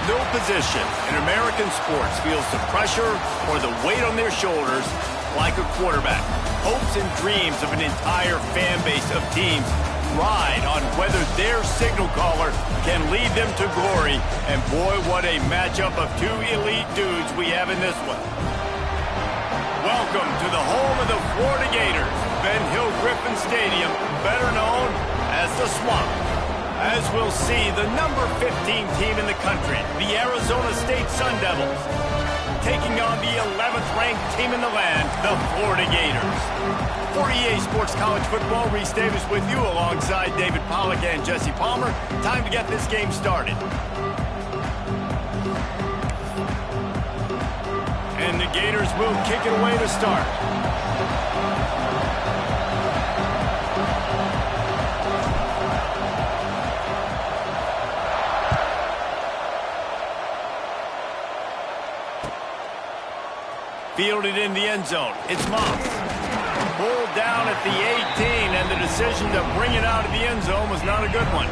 No position in American sports feels the pressure or the weight on their shoulders like a quarterback. Hopes and dreams of an entire fan base of teams ride on whether their signal caller can lead them to glory. And boy, what a matchup of two elite dudes we have in this one. Welcome to the home of the Florida Gators, Ben Hill Griffin Stadium, better known as the Swamp. As we'll see, the number 15 team in the country, the Arizona State Sun Devils, taking on the 11th ranked team in the land, the Florida Gators. For EA Sports College Football, Reese Davis with you alongside David Pollack and Jesse Palmer. Time to get this game started. And the Gators will kick it away to start. Fielded in the end zone. It's Moss. Pulled down at the 18, and the decision to bring it out of the end zone was not a good one.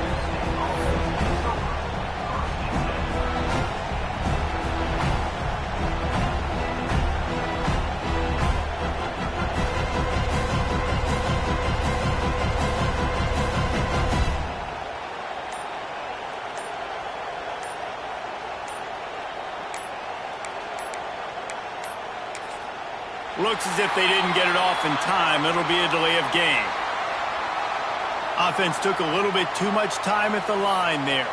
Looks as if they didn't get it off in time. It'll be a delay of game. Offense took a little bit too much time at the line there.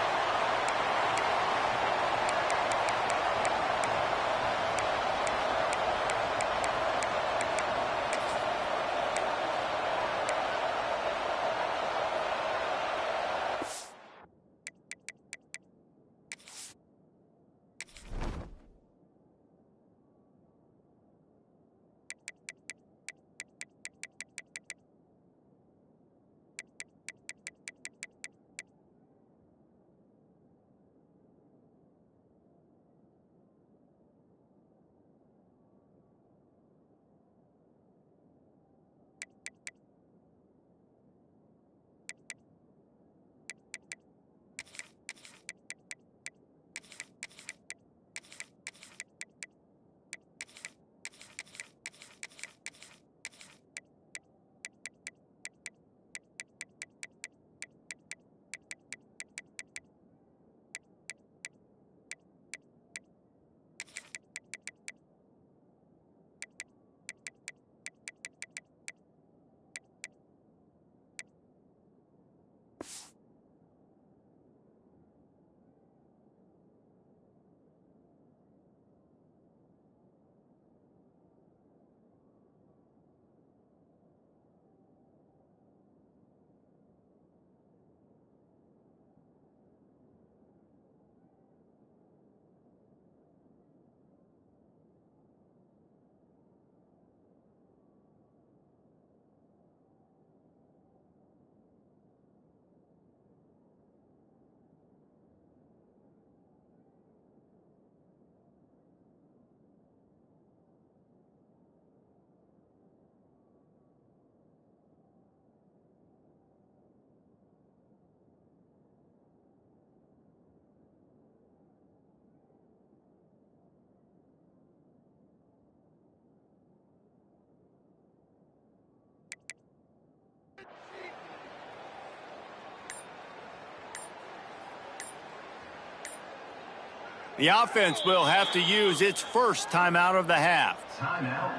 The offense will have to use its first timeout of the half. Timeout,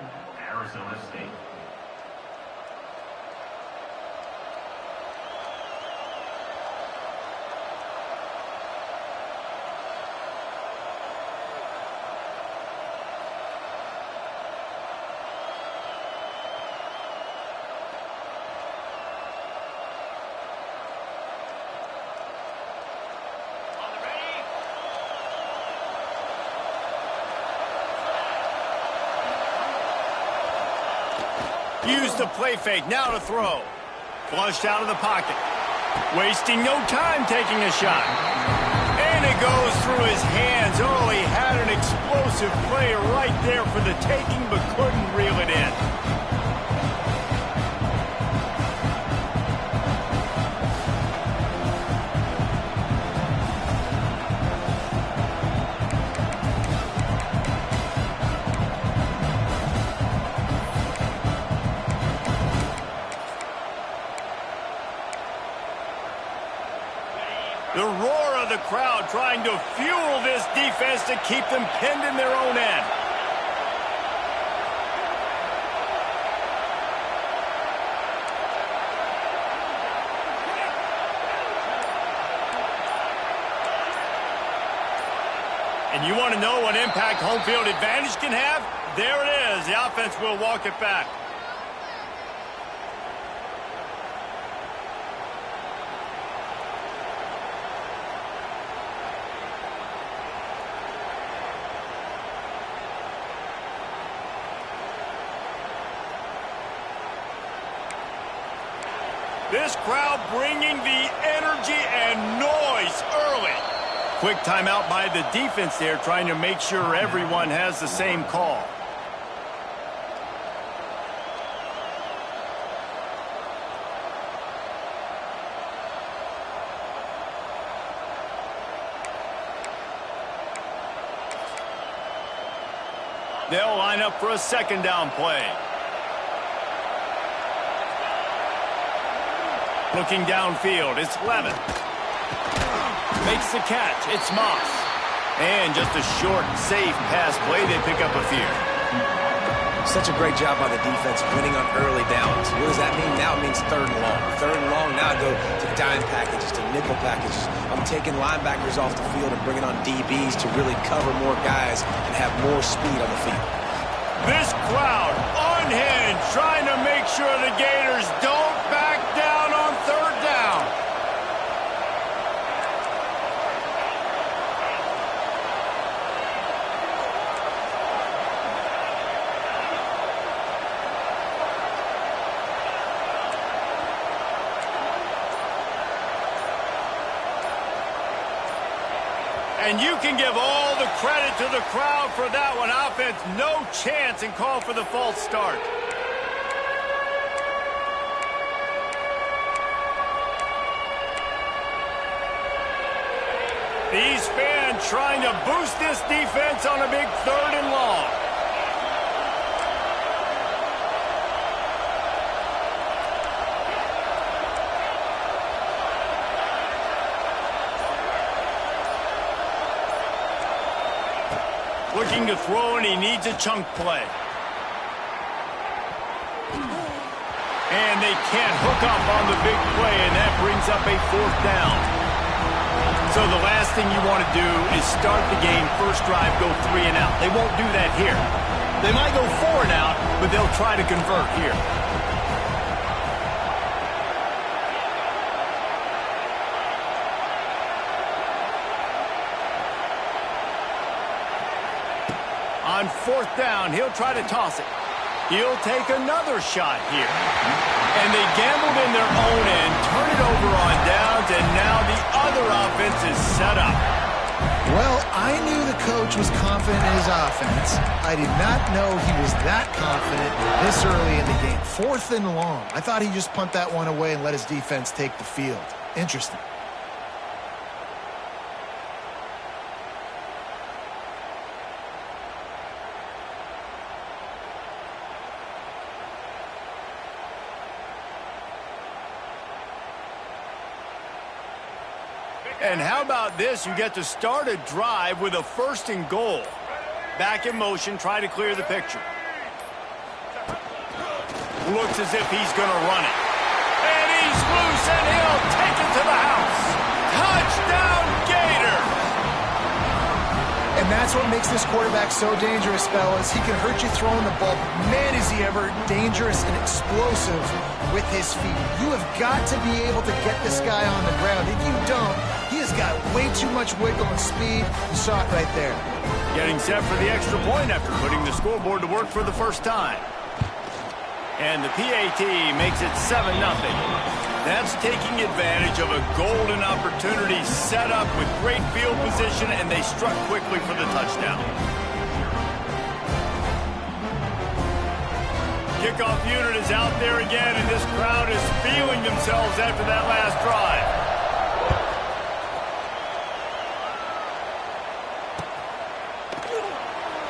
Arizona State. Use the play fake, now to throw. Flushed out of the pocket. Wasting no time taking a shot. And it goes through his hands. Oh, he had an explosive play right there for the taking, but couldn't reel it in. roar of the crowd trying to fuel this defense to keep them pinned in their own end. And you want to know what impact home field advantage can have? There it is. The offense will walk it back. This crowd bringing the energy and noise early. Quick timeout by the defense there, trying to make sure everyone has the same call. They'll line up for a second down play. Looking downfield, it's Levin. Makes the catch, it's Moss. And just a short, safe pass play, they pick up a few. Such a great job by the defense winning on early downs. What does that mean? Now it means third and long. Third and long, now I go to dime packages, to nickel packages. I'm taking linebackers off the field and bringing on DBs to really cover more guys and have more speed on the field. This crowd, unhinged, trying to make sure the Gators don't back down on third down. And you can give all the credit to the crowd for that one. Offense, no chance, and call for the false start. These fans trying to boost this defense on a big third and long. Looking to throw, and he needs a chunk play. And they can't hook up on the big play, and that brings up a fourth down. So the last thing you want to do is start the game, first drive, go 3 and out. They won't do that here. They might go 4 and out, but they'll try to convert here. On fourth down, he'll try to toss it. He'll take another shot here. And they gambled in their own end, turn it over on downs, and now the other offense is set up. Well, I knew the coach was confident in his offense. I did not know he was that confident this early in the game. 4th and long. I thought he'd just punt that one away and let his defense take the field. Interesting. And how about this? You get to start a drive with a 1st and goal. Back in motion, try to clear the picture. Looks as if he's going to run it. And he's loose, and he'll take it to the house. Touchdown, Gator! And that's what makes this quarterback so dangerous, fellas. He can hurt you throwing the ball. Man, is he ever dangerous and explosive with his feet. You have got to be able to get this guy on the ground. If you don't, he has got way too much wiggle and speed. You saw it right there. Getting set for the extra point after putting the scoreboard to work for the first time. And the PAT makes it 7-0. That's taking advantage of a golden opportunity set up with great field position, and they struck quickly for the touchdown. Kickoff unit is out there again, and this crowd is feeling themselves after that last drive.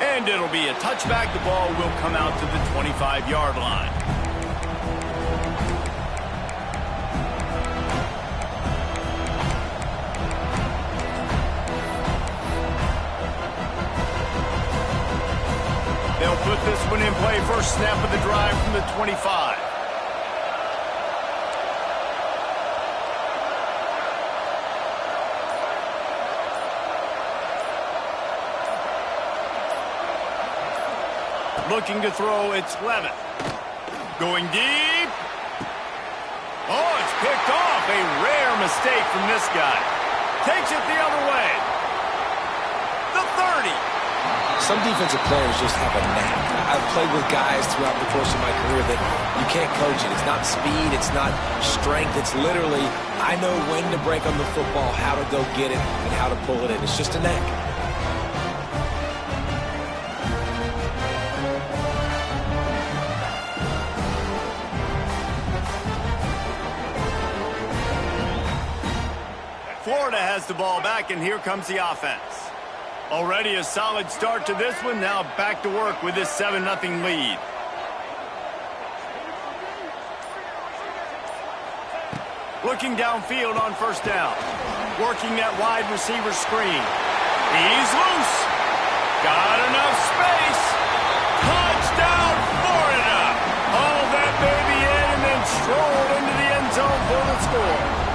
And it'll be a touchback. The ball will come out to the 25-yard line. put this one in play. First snap of the drive from the 25. Looking to throw, it's Levitt. Going deep. Oh, it's picked off. A rare mistake from this guy. Takes it the other way. The 30. Some defensive players just have a knack. I've played with guys throughout the course of my career that you can't coach it. It's not speed, it's not strength. It's literally, I know when to break on the football, how to go get it, and how to pull it in. It's just a knack. Florida has the ball back, and here comes the offense. Already a solid start to this one. Now back to work with this 7-0 lead. Looking downfield on first down. Working that wide receiver screen. He's loose. Got enough space. Touchdown, Florida. Haul that baby in and then stroll into the end zone for the score.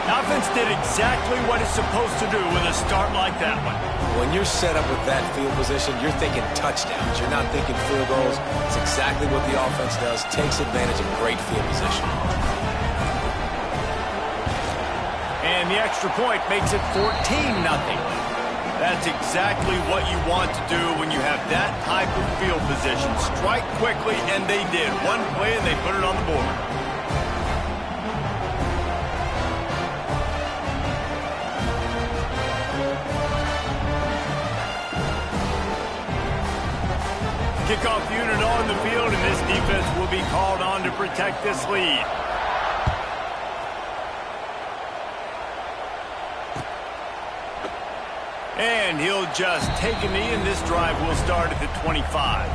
Offense did exactly what it's supposed to do with a start like that one. When you're set up with that field position, you're thinking touchdowns. You're not thinking field goals. It's exactly what the offense does. Takes advantage of great field position. And the extra point makes it 14-0. That's exactly what you want to do when you have that type of field position. Strike quickly, and they did. One play, and they put it on the board. Kickoff unit on the field, and this defense will be called on to protect this lead. And he'll just take a knee, and this drive will start at the 25.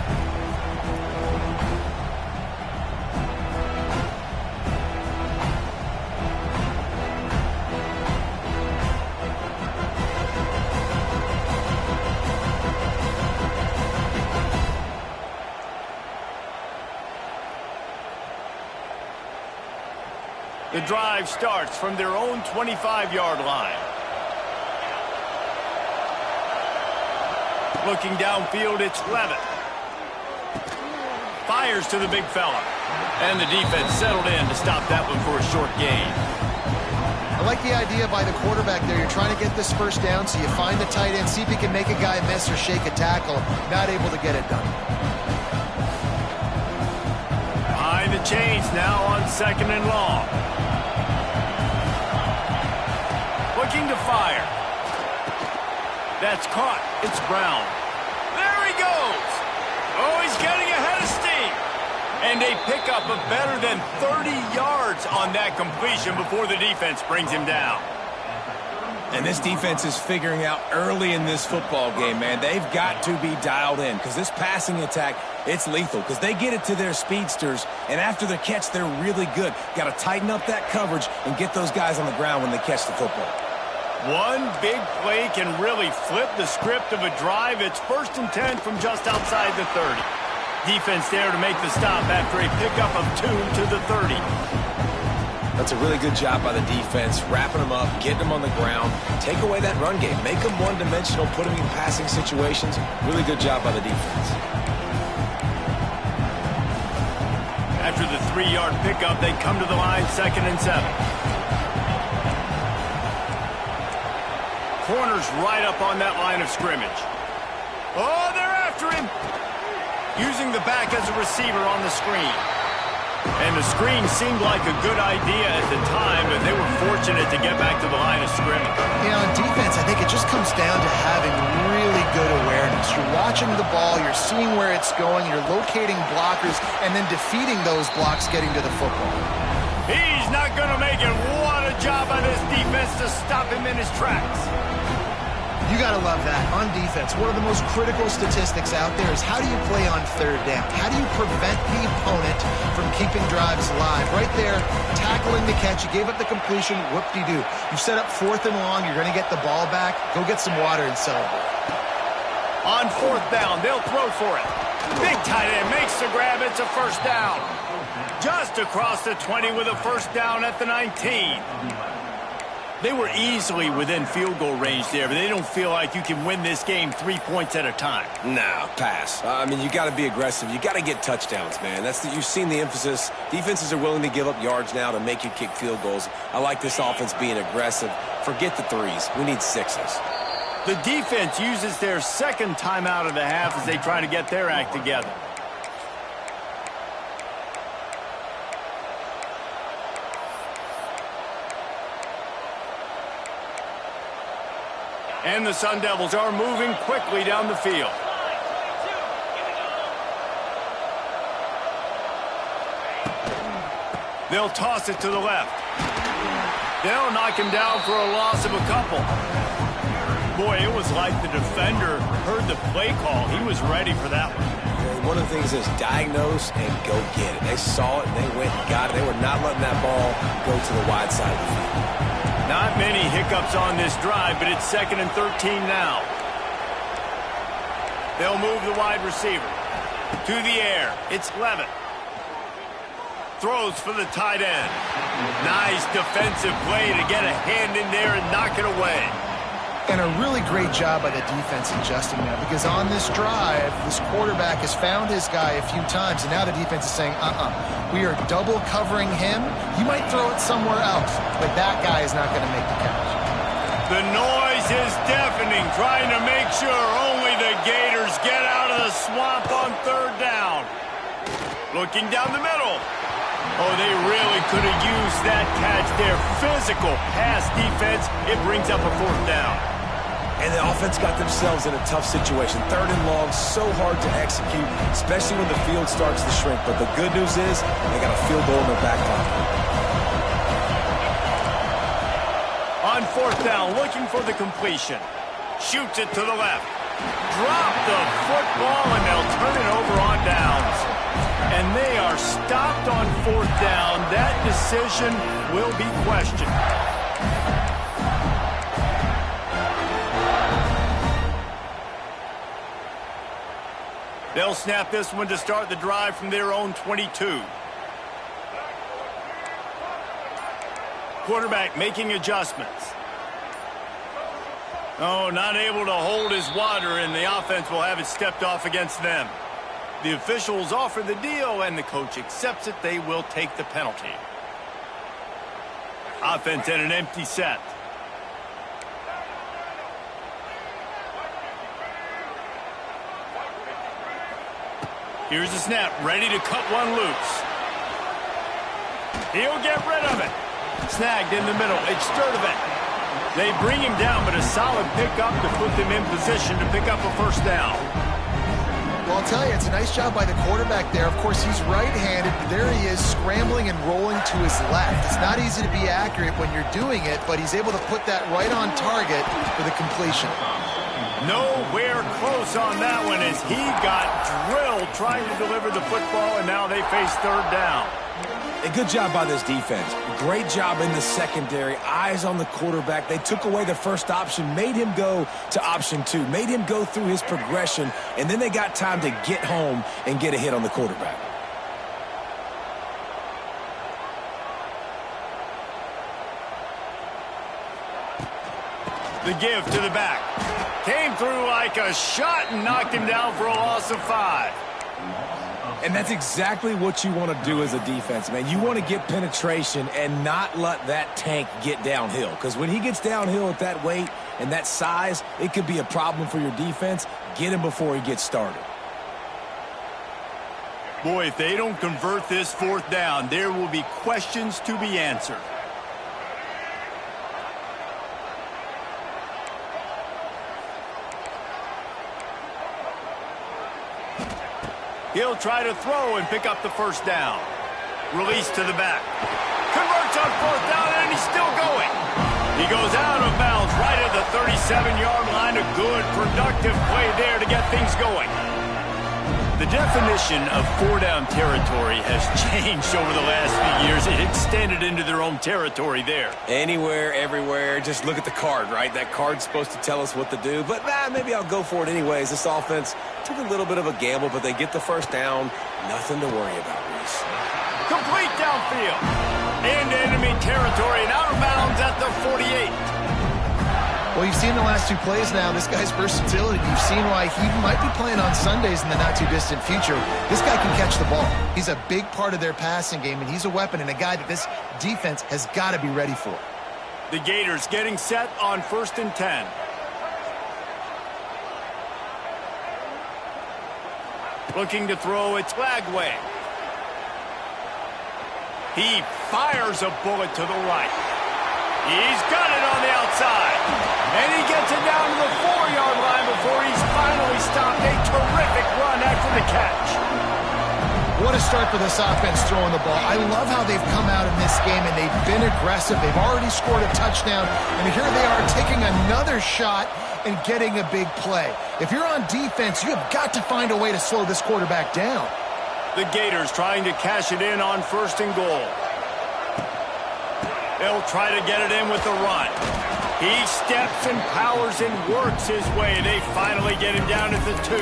The drive starts from their own 25-yard line. Looking downfield, it's Levitt. Fires to the big fella. And the defense settled in to stop that one for a short gain. I like the idea by the quarterback there. You're trying to get this first down, so you find the tight end, see if he can make a guy miss or shake a tackle. Not able to get it done. Behind the chains now on 2nd and long. Looking to fire. That's caught. It's Brown. There he goes. Oh, he's getting ahead of steam. And a pickup of better than 30 yards on that completion before the defense brings him down. And this defense is figuring out early in this football game, man. They've got to be dialed in because this passing attack, it's lethal because they get it to their speedsters, and after the catch, they're really good. Got to tighten up that coverage and get those guys on the ground when they catch the football. One big play can really flip the script of a drive. It's 1st and 10 from just outside the 30. Defense there to make the stop after a pickup of 2 to the 30. That's a really good job by the defense, wrapping them up, getting them on the ground, take away that run game, make them one-dimensional, put them in passing situations. Really good job by the defense. After the 3-yard pickup, they come to the line, 2nd and 7. Corners right up on that line of scrimmage. Oh, they're after him. Using the back as a receiver on the screen. And the screen seemed like a good idea at the time, but they were fortunate to get back to the line of scrimmage. Yeah, on defense, I think it just comes down to having really good awareness. You're watching the ball, you're seeing where it's going, you're locating blockers, and then defeating those blocks getting to the football. He's not going to make it. What a job by this defense to stop him in his tracks. You got to love that. On defense, one of the most critical statistics out there is how do you play on 3rd down? How do you prevent the opponent from keeping drives alive? Right there, tackling the catch. You gave up the completion. Whoop-de-doo. You set up 4th and long. You're going to get the ball back. Go get some water and celebrate. On fourth down, they'll throw for it. Big tight end makes the grab. It's a first down. Just across the 20 with a first down at the 19. They were easily within field goal range there, but they don't feel like you can win this game 3 points at a time. Nah, pass. I mean, you got to be aggressive. You got to get touchdowns, man. You've seen the emphasis. Defenses are willing to give up yards now to make you kick field goals. I like this offense being aggressive. Forget the threes. We need sixes. The defense uses their second timeout of the half as they try to get their act together. And the Sun Devils are moving quickly down the field. They'll toss it to the left. They'll knock him down for a loss of a couple. Boy, it was like the defender heard the play call. He was ready for that one. One of the things is diagnose and go get it. They saw it and they went and got it. They were not letting that ball go to the wide side of the field. Not many hiccups on this drive, but it's 2nd and 13 now. They'll move the wide receiver to the air. It's Levitt. Throws for the tight end. Nice defensive play to get a hand in there and knock it away. And a really great job by the defense adjusting that, because on this drive, this quarterback has found his guy a few times, and now the defense is saying, we are double covering him. You might throw it somewhere else, but that guy is not going to make the catch. The noise is deafening, trying to make sure only the Gators get out of the swamp on third down. Looking down the middle. Oh, they really could have used that catch there. Physical pass defense. It brings up a fourth down. And the offense got themselves in a tough situation. 3rd and long, so hard to execute, especially when the field starts to shrink. But the good news is they got a field goal in their back pocket. On fourth down, looking for the completion. Shoots it to the left. Drop the football, and they'll turn it over on downs. And they are stopped on fourth down. That decision will be questioned. They'll snap this one to start the drive from their own 22. Quarterback making adjustments. Oh, not able to hold his water, and the offense will have it stepped off against them. The officials offer the deal, and the coach accepts it. They will take the penalty. Offense at an empty set. Here's the snap, ready to cut one loose. He'll get rid of it. Snagged in the middle. It's Sturdivant. They bring him down, but a solid pickup to put them in position to pick up a first down. Well, I'll tell you, it's a nice job by the quarterback there. Of course, he's right-handed, but there he is scrambling and rolling to his left. It's not easy to be accurate when you're doing it, but he's able to put that right on target for the completion. Nowhere close on that one as he got drilled trying to deliver the football, and now they face third down. A good job by this defense. Great job in the secondary. Eyes on the quarterback. They took away the first option, made him go to option 2, made him go through his progression, and then they got time to get home and get a hit on the quarterback. The give to the back. Came through like a shot and knocked him down for a loss of 5. And that's exactly what you want to do as a defense, man. You want to get penetration and not let that tank get downhill. Because when he gets downhill at that weight and that size, it could be a problem for your defense. Get him before he gets started. Boy, if they don't convert this fourth down, there will be questions to be answered. He'll try to throw and pick up the first down. Release to the back. Converts on fourth down, and he's still going. He goes out of bounds right at the 37-yard line. A good, productive play there to get things going. The The definition of four-down territory has changed over the last few years. It extended into their own territory there. Anywhere, everywhere, just look at the card, right? That card's supposed to tell us what to do, but maybe I'll go for it anyways. This offense took a little bit of a gamble, but they get the first down. Nothing to worry about, Reese. Complete downfield. Into enemy territory and out of bounds at the 48. Well, you've seen the last two plays now. This guy's versatility. You've seen why he might be playing on Sundays in the not-too-distant future. This guy can catch the ball. He's a big part of their passing game, and he's a weapon and a guy that this defense has got to be ready for. The Gators getting set on 1st and 10. Looking to throw, it's Lagway. He fires a bullet to the right. He's got it on the outside. And he gets it down to the 4-yard line before he's finally stopped. A terrific run after the catch. What a start for this offense throwing the ball. I love how they've come out in this game, and they've been aggressive. They've already scored a touchdown, and here they are taking another shot and getting a big play. If you're on defense, you have got to find a way to slow this quarterback down. The Gators trying to cash it in on 1st and goal. They'll try to get it in with the run. He steps and powers and works his way. They finally get him down at the 2.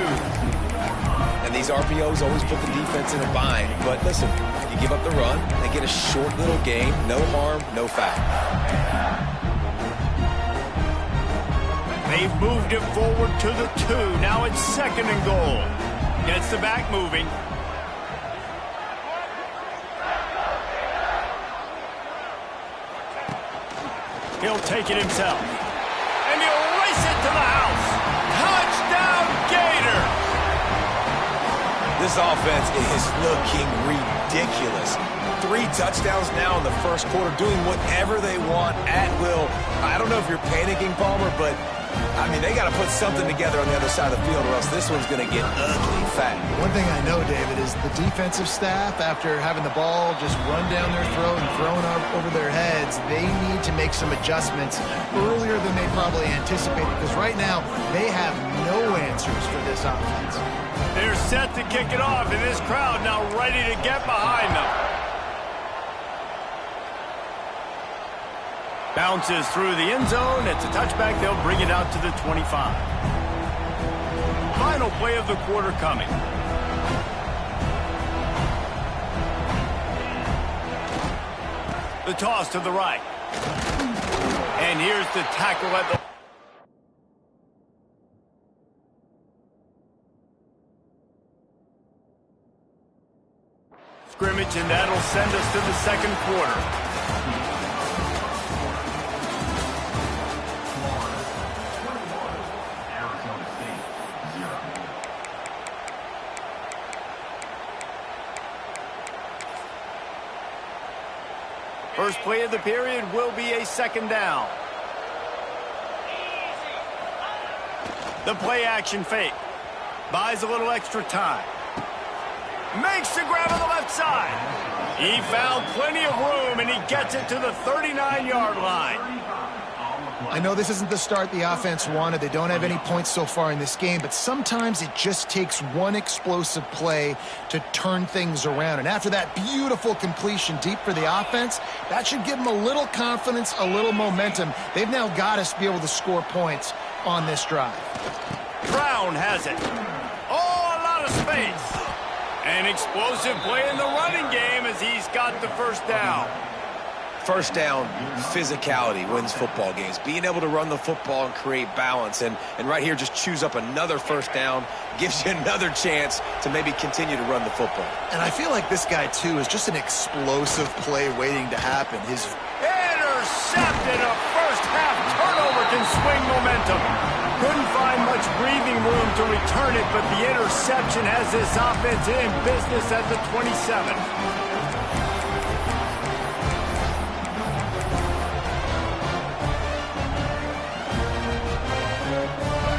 And these RPOs always put the defense in a bind. But listen, you give up the run, they get a short little gain. No harm, no foul. They've moved it forward to the 2. Now it's 2nd and goal. Gets the back moving. He'll take it himself. And he'll race it to the house. Touchdown, Gator! This offense is looking ridiculous. 3 touchdowns now in the first quarter, doing whatever they want at will. I don't know if you're panicking, Palmer, but, I mean, they got to put something together on the other side of the field or else this one's going to get ugly fat. One thing I know, David, is the defensive staff, after having the ball just run down their throat and thrown over their heads, they need to make some adjustments earlier than they probably anticipated, because right now they have no answers for this offense. They're set to kick it off, and this crowd now ready to get behind them. Bounces through the end zone. It's a touchback. They'll bring it out to the 25. Final play of the quarter coming. The toss to the right. And here's the tackle at the... scrimmage, and that'll send us to the 2nd quarter. First play of the period will be a 2nd down. The play action fake. Buys a little extra time. Makes the grab on the left side. He found plenty of room, and he gets it to the 39-yard line. I know this isn't the start the offense wanted. They don't have any points so far in this game, but sometimes it just takes one explosive play to turn things around. And after that beautiful completion deep for the offense, that should give them a little confidence, a little momentum. They've now got us to be able to score points on this drive. Brown has it. Oh, a lot of space. An explosive play in the running game as he's got the first down. First down, physicality wins football games. Being able to run the football and create balance. And right here, just choose up another first down. Gives you another chance to maybe continue to run the football. And I feel like this guy, too, is just an explosive play waiting to happen. His intercepted. A first-half turnover can swing momentum. Couldn't find much breathing room to return it, but the interception has this offense in business at the 27.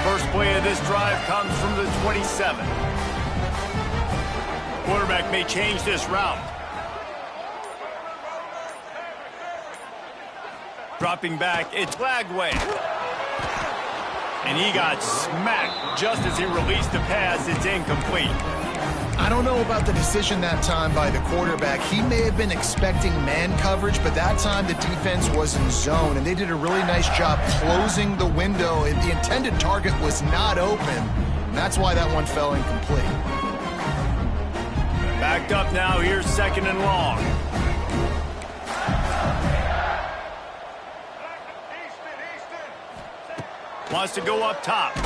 First play of this drive comes from the 27. Quarterback may change this route. Dropping back, it's Lagway. And he got smacked just as he released the pass. It's incomplete. I don't know about the decision that time by the quarterback. He may have been expecting man coverage, but that time the defense was in zone, and they did a really nice job closing the window. The intended target was not open, and that's why that one fell incomplete. Backed up now, here's 2nd and long. Wants to go up top.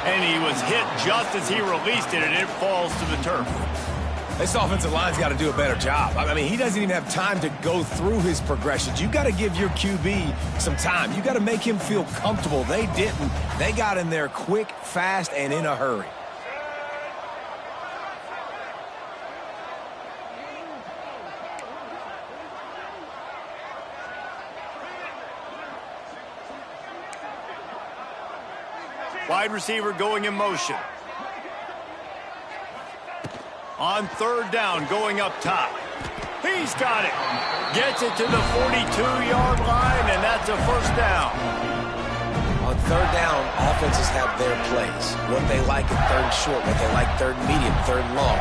And he was hit just as he released it, and it falls to the turf. This offensive line's got to do a better job. I mean, he doesn't even have time to go through his progressions. You got to give your QB some time. You got to make him feel comfortable. They didn't. They got in there quick, fast, and in a hurry. Wide receiver going in motion. On 3rd down, going up top. He's got it. Gets it to the 42-yard line, and that's a 1st down. On 3rd down, offenses have their plays. What they like in 3rd and short, what they like 3rd and medium, 3rd and long.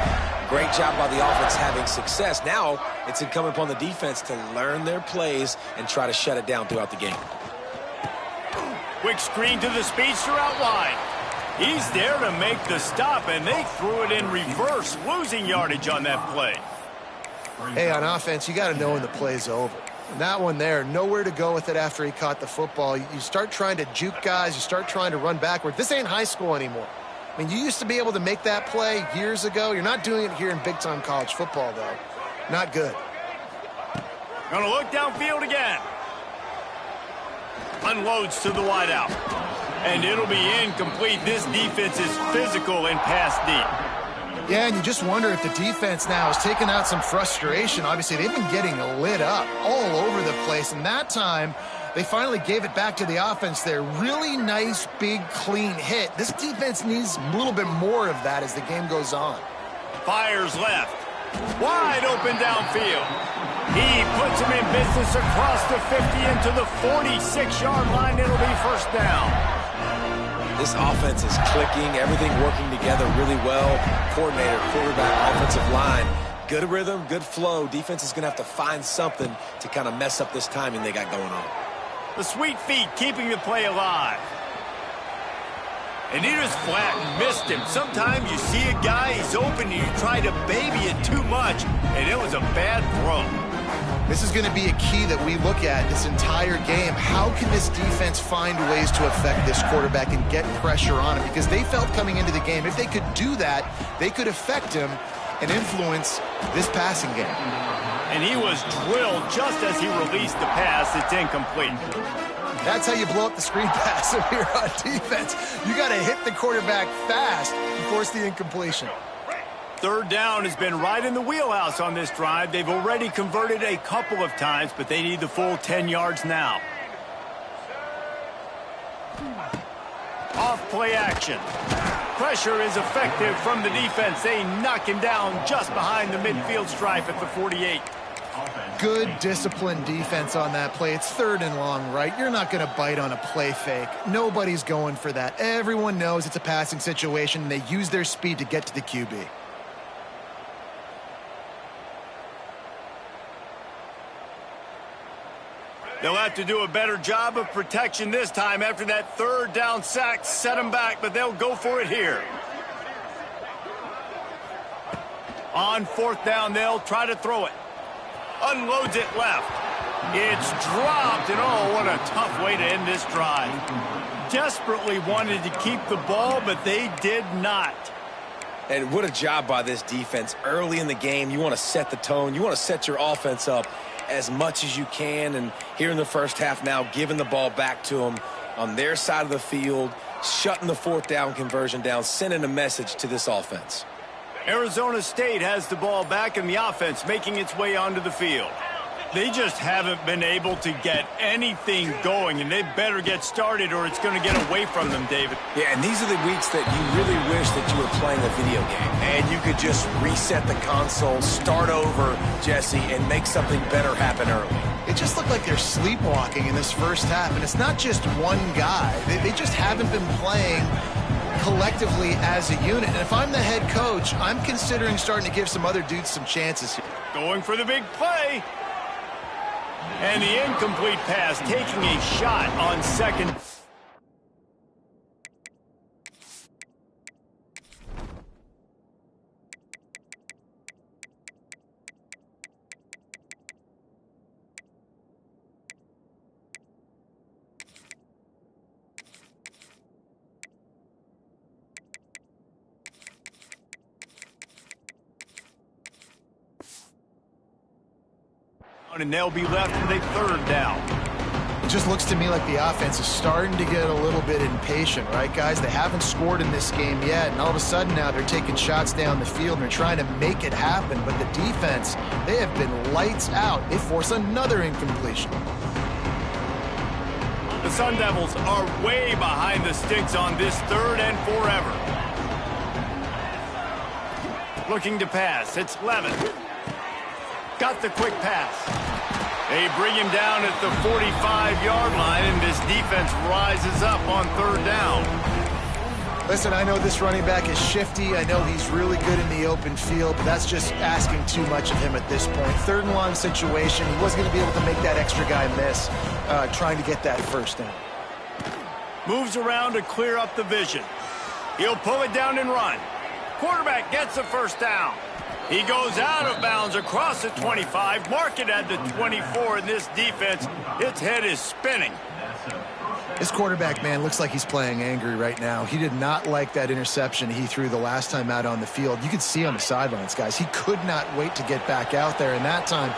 Great job by the offense having success. Now it's incumbent upon the defense to learn their plays and try to shut it down throughout the game. Quick screen to the speedster out wide. He's there to make the stop, and they threw it in reverse, losing yardage on that play. Hey, on offense, you got to know when the play's over. And that one there, nowhere to go with it after he caught the football. You start trying to juke guys. You start trying to run backward. This ain't high school anymore. I mean, you used to be able to make that play years ago. You're not doing it here in big-time college football, though. Not good. Gonna look downfield again. Unloads to the wideout. And it'll be incomplete. This defense is physical and pass deep. Yeah, and you just wonder if the defense now is taking out some frustration. Obviously, they've been getting lit up all over the place. And that time, they finally gave it back to the offense there. Really nice, big, clean hit. This defense needs a little bit more of that as the game goes on. Fires left. Wide open downfield. He puts him in business across the 50 into the 46-yard line. It'll be 1st down. This offense is clicking, everything working together really well. Coordinator, quarterback, offensive line. Good rhythm, good flow. Defense is going to have to find something to kind of mess up this timing they got going on. The sweet feet keeping the play alive. And he just flat missed him. Sometimes you see a guy, he's open, and you try to baby it too much, and it was a bad throw. This is going to be a key that we look at this entire game. How can this defense find ways to affect this quarterback and get pressure on him? Because they felt coming into the game, if they could do that, they could affect him and influence this passing game. And he was drilled just as he released the pass. It's incomplete. That's how you blow up the screen pass if you're on defense. You got to hit the quarterback fast and force the incompletion. 3rd down has been right in the wheelhouse on this drive. They've already converted a couple of times, but they need the full 10 yards now. Off play action. Pressure is effective from the defense. They knock him down just behind the midfield stripe at the 48. Good disciplined defense on that play. It's 3rd and long, right? You're not going to bite on a play fake. Nobody's going for that. Everyone knows it's a passing situation, and they use their speed to get to the QB. They'll have to do a better job of protection this time after that 3rd down sack set them back, but they'll go for it here. On 4th down, they'll try to throw it. Unloads it left. It's dropped, and oh, what a tough way to end this drive. Desperately wanted to keep the ball, but they did not. And what a job by this defense. Early in the game, you want to set the tone. You want to set your offense up as much as you can. And here in the first half now, giving the ball back to them on their side of the field, shutting the 4th down conversion down, sending a message to this offense. Arizona State has the ball back, and the offense making its way onto the field. They just haven't been able to get anything going, and they better get started or it's going to get away from them, David. Yeah, and these are the weeks that you really wish that you were playing a video game and you could just reset the console, start over, Jesse, and make something better happen early. It just looked like they're sleepwalking in this first half, and it's not just one guy. They just haven't been playing collectively as a unit. And if I'm the head coach, I'm considering starting to give some other dudes some chances here. Going for the big play. And the incomplete pass, taking a shot on second. And they'll be left with a third down. It just looks to me like the offense is starting to get a little bit impatient, right, guys? They haven't scored in this game yet, and all of a sudden now they're taking shots down the field and they're trying to make it happen. But the defense, they have been lights out. They force another incompletion. The Sun Devils are way behind the sticks on this third and forever. Looking to pass. It's Levin. Got the quick pass. They bring him down at the 45-yard line, and this defense rises up on third down. Listen, I know this running back is shifty. I know he's really good in the open field, but that's just asking too much of him at this point. Third and long situation. He wasn't going to be able to make that extra guy miss, trying to get that first down. Moves around to clear up the vision. He'll pull it down and run. Quarterback gets the first down. He goes out of bounds across the 25, mark it at the 24, and this defense, its head is spinning. This quarterback, man, looks like he's playing angry right now. He did not like that interception he threw the last time out on the field. You could see on the sidelines, guys. He could not wait to get back out there, and that time,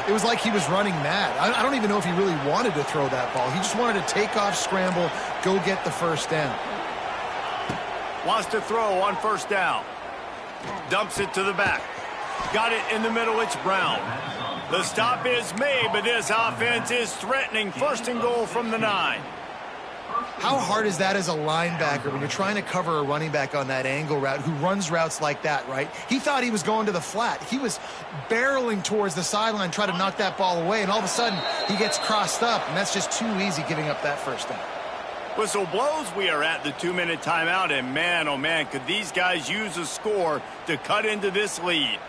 it was like he was running mad. I don't even know if he really wanted to throw that ball. He just wanted to take off, scramble, go get the first down. Wants to throw on first down. Dumps it to the back. Got it in the middle, it's Brown. The stop is made, but this offense is threatening. First and goal from the 9. How hard is that as a linebacker when you're trying to cover a running back on that angle route who runs routes like that, right? He thought he was going to the flat. He was barreling towards the sideline, trying to knock that ball away, and all of a sudden he gets crossed up, and that's just too easy giving up that first down. Whistle blows, we are at the 2-minute timeout, and man, oh man, could these guys use a score to cut into this lead.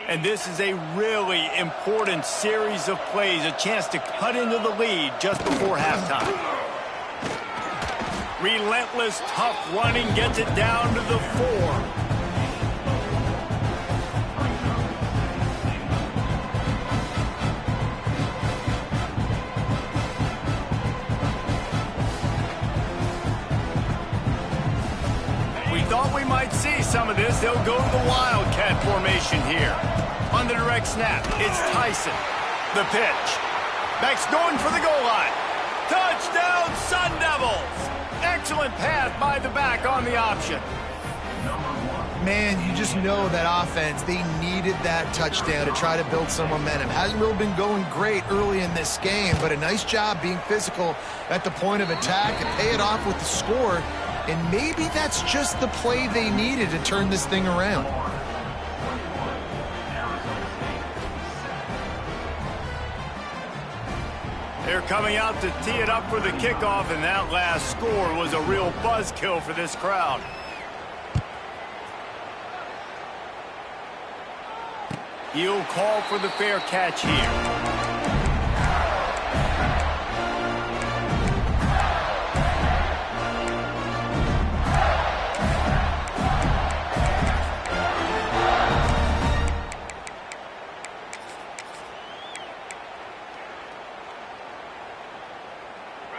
And this is a really important series of plays, a chance to cut into the lead just before halftime. Relentless, tough running gets it down to the 4. Thought we might see some of this. They'll go to the Wildcat formation here. On the direct snap, it's Tyson. The pitch. Beck's going for the goal line. Touchdown, Sun Devils! Excellent pass by the back on the option. Man, you just know that offense, they needed that touchdown to try to build some momentum. Hasn't really been going great early in this game, but a nice job being physical at the point of attack and pay it off with the score. And maybe that's just the play they needed to turn this thing around. They're coming out to tee it up for the kickoff, and that last score was a real buzzkill for this crowd. He'll call for the fair catch here.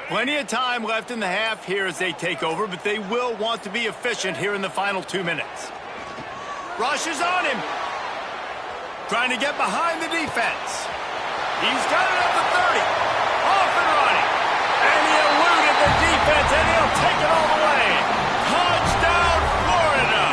Plenty of time left in the half here as they take over, but they will want to be efficient here in the final 2 minutes. Rushes on him. Trying to get behind the defense. He's got it at the 30. Off and running. And he eluded the defense, and he'll take it all the way. Touchdown, Florida.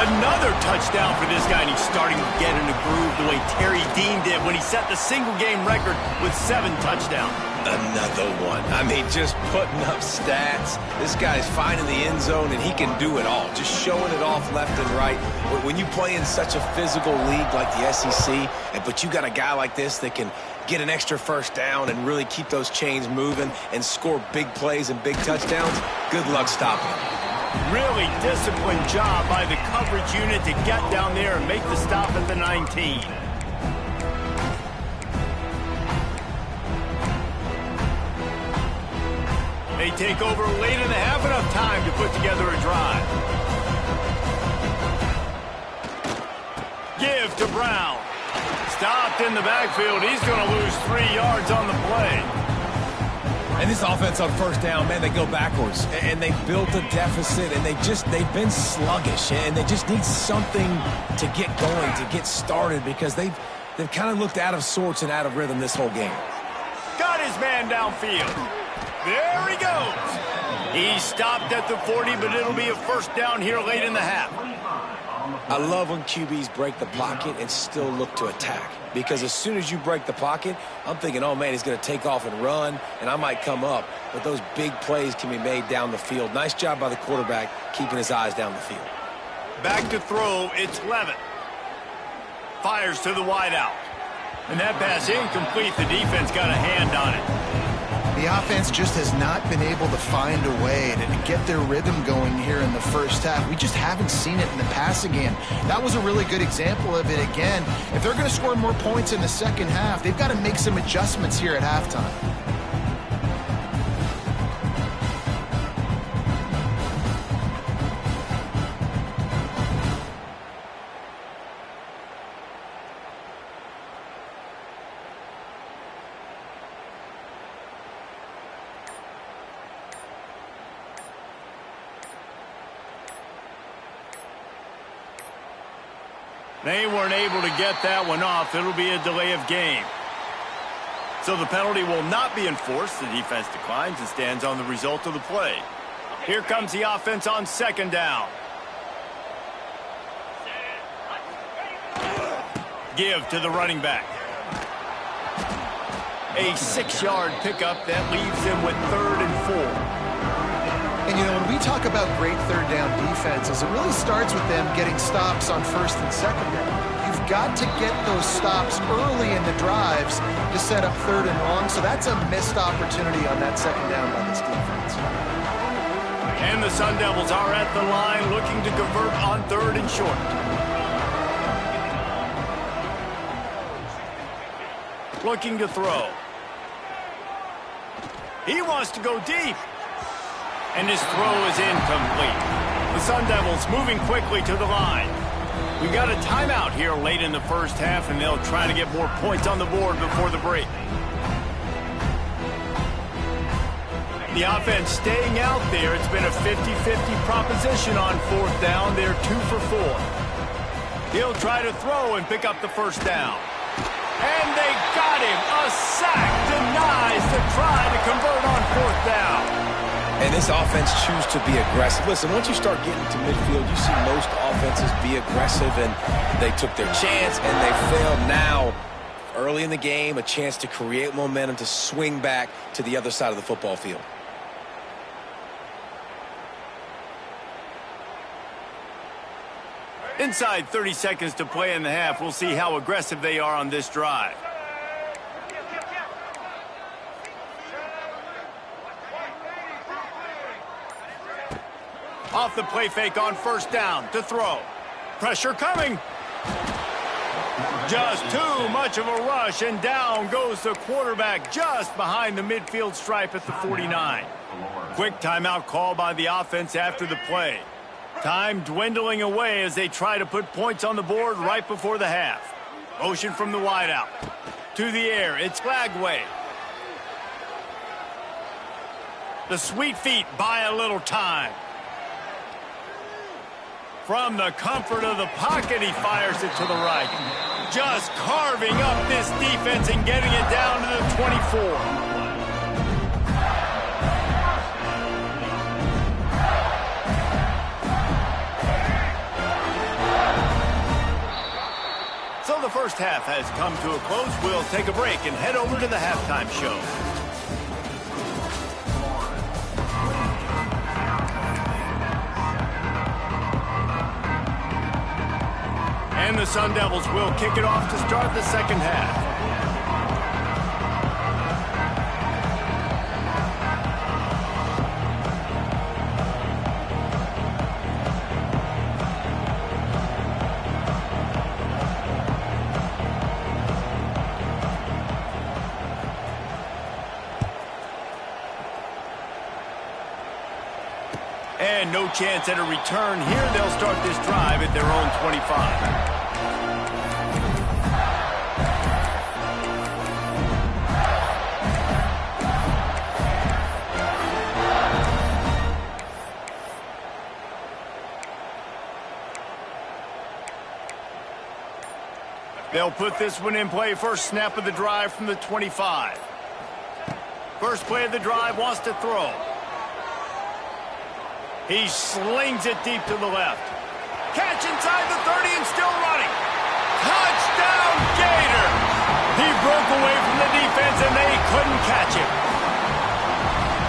Another touchdown for this guy, and he's starting to get in a groove the way Terry Dean did when he set the single-game record with 7 touchdowns. Another one. I mean, just putting up stats. This guy's finding the end zone, and he can do it all. Just showing it off left and right. But when you play in such a physical league like the SEC, but you got a guy like this that can get an extra first down and really keep those chains moving and score big plays and big touchdowns, good luck stopping him. Really disciplined job by the coverage unit to get down there and make the stop at the 19. They take over late in the half, enough time to put together a drive. Give to Brown. Stopped in the backfield. He's going to lose 3 yards on the play. And this offense on first down, man, they go backwards. And they built a deficit, and they've been sluggish. And they just need something to get going, to get started, because they've kind of looked out of sorts and out of rhythm this whole game. Got his man downfield. There he goes. He stopped at the 40, but it'll be a first down here late in the half. I love when QBs break the pocket and still look to attack. Because as soon as you break the pocket, I'm thinking, oh, man, he's going to take off and run, and I might come up. But those big plays can be made down the field. Nice job by the quarterback keeping his eyes down the field. Back to throw, it's Levitt. Fires to the wideout. And that pass incomplete. The defense got a hand on it. The offense just has not been able to find a way to get their rhythm going here in the first half. We just haven't seen it in the passing game. That was a really good example of it again. If they're going to score more points in the second half, they've got to make some adjustments here at halftime. They weren't able to get that one off. It'll be a delay of game. So the penalty will not be enforced. The defense declines and stands on the result of the play. Here comes the offense on second down. Give to the running back. A 6-yard pickup that leaves him with 3rd and 4. And, you know, when we talk about great third down defenses, it really starts with them getting stops on first and second down. You've got to get those stops early in the drives to set up 3rd and long, so that's a missed opportunity on that second down by this defense. And the Sun Devils are at the line looking to convert on 3rd and short. Looking to throw. He wants to go deep. And his throw is incomplete. The Sun Devils moving quickly to the line. We've got a timeout here late in the first half, and they'll try to get more points on the board before the break. The offense staying out there. It's been a 50-50 proposition on 4th down. They're 2 for 4. He'll try to throw and pick up the first down. And they got him. A sack denies the try to convert on 4th down. And this offense chooses to be aggressive. Listen, once you start getting to midfield, you see most offenses be aggressive, and they took their chance, and they failed. Now, early in the game, a chance to create momentum, to swing back to the other side of the football field. Inside 30 seconds to play in the half. We'll see how aggressive they are on this drive. Off the play fake on first down to throw. Pressure coming. Just too much of a rush, and down goes the quarterback just behind the midfield stripe at the 49. Quick timeout call by the offense after the play. Time dwindling away as they try to put points on the board right before the half. Motion from the wideout. To the air, it's Lagway. The sweet feet buy a little time. From the comfort of the pocket, he fires it to the right. Just carving up this defense and getting it down to the 24. So the first half has come to a close. We'll take a break and head over to the halftime show. And the Sun Devils will kick it off to start the second half. And no chance at a return here. They'll start this drive at their own 25. They'll put this one in play. First snap of the drive from the 25. First play of the drive, wants to throw. He slings it deep to the left. Catch inside the 30 and still running. Touchdown, Gator! He broke away from the defense and they couldn't catch him.